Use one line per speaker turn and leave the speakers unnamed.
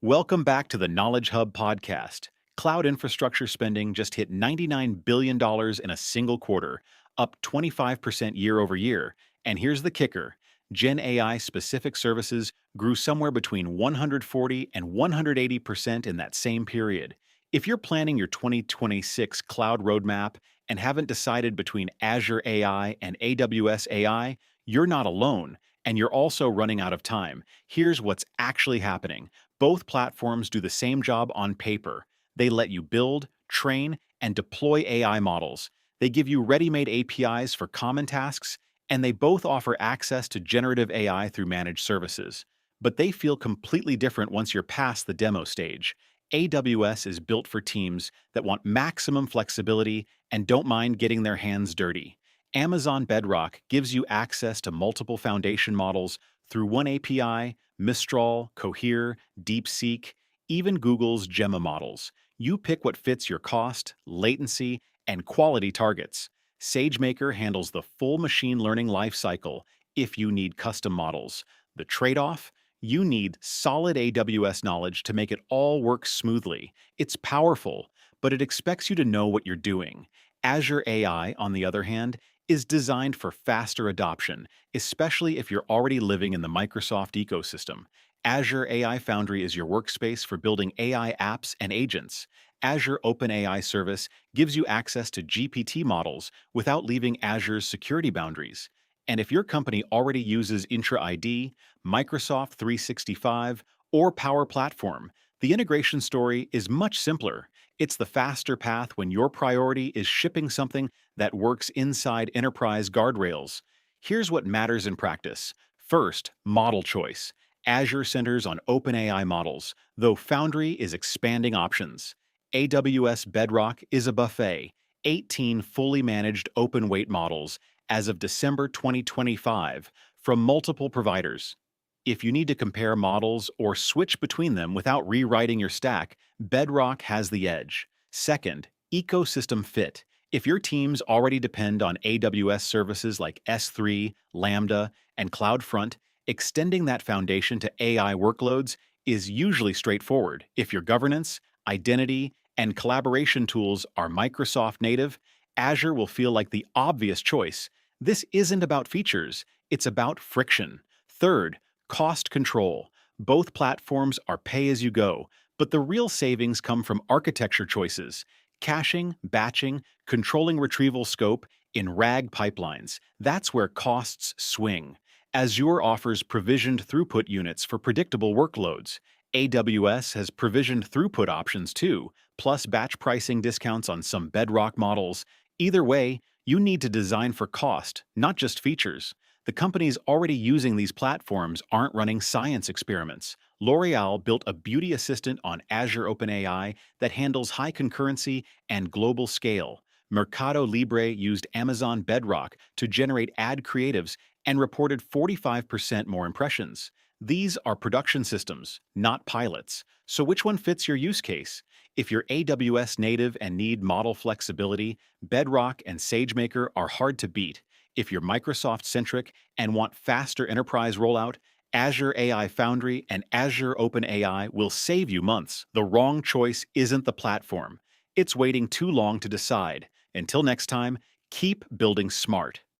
Welcome back to the Knowledge Hub podcast. Cloud infrastructure spending just hit $99 billion in a single quarter, up 25% year over year. And here's the kicker: Gen AI specific services grew somewhere between 140 and 180% in that same period. If you're planning your 2026 cloud roadmap and haven't decided between Azure AI and AWS AI, you're not alone, and you're also running out of time. Here's what's actually happening. Both platforms do the same job on paper. They let you build, train, and deploy AI models. They give you ready-made APIs for common tasks, and they both offer access to generative AI through managed services. But they feel completely different once you're past the demo stage. AWS is built for teams that want maximum flexibility and don't mind getting their hands dirty. Amazon Bedrock gives you access to multiple foundation models through one API: Mistral, Cohere, DeepSeek, even Google's Gemma models. You pick what fits your cost, latency, and quality targets. SageMaker handles the full machine learning lifecycle if you need custom models. The trade-off? You need solid AWS knowledge to make it all work smoothly. It's powerful, but it expects you to know what you're doing. Azure AI, on the other hand, is designed for faster adoption, especially if you're already living in the Microsoft ecosystem. Azure AI Foundry is your workspace for building AI apps and agents. Azure OpenAI Service gives you access to GPT models without leaving Azure's security boundaries. And if your company already uses Intra ID, Microsoft 365, or Power Platform, the integration story is much simpler. It's the faster path when your priority is shipping something that works inside enterprise guardrails. Here's what matters in practice. First, model choice. Azure centers on OpenAI models, though Foundry is expanding options. AWS Bedrock is a buffet: 18 fully managed open weight models as of December 2025 from multiple providers. If you need to compare models or switch between them without rewriting your stack, Bedrock has the edge. Second, ecosystem fit. If your teams already depend on AWS services like S3, Lambda, and CloudFront, extending that foundation to AI workloads is usually straightforward. If your governance, identity, and collaboration tools are Microsoft native, Azure will feel like the obvious choice. This isn't about features, it's about friction. Third, cost control. Both platforms are pay-as-you-go, but the real savings come from architecture choices: caching, batching, controlling retrieval scope in RAG pipelines. That's where costs swing. Azure offers provisioned throughput units for predictable workloads. AWS has provisioned throughput options too, plus batch pricing discounts on some Bedrock models. Either way, you need to design for cost, not just features. The companies already using these platforms aren't running science experiments. L'Oreal built a beauty assistant on Azure OpenAI that handles high concurrency and global scale. Mercado Libre used Amazon Bedrock to generate ad creatives and reported 45% more impressions. These are production systems, not pilots. So which one fits your use case? If you're AWS native and need model flexibility, Bedrock and SageMaker are hard to beat. If you're Microsoft-centric and want faster enterprise rollout, Azure AI Foundry and Azure OpenAI will save you months. The wrong choice isn't the platform. It's waiting too long to decide. Until next time, keep building smart.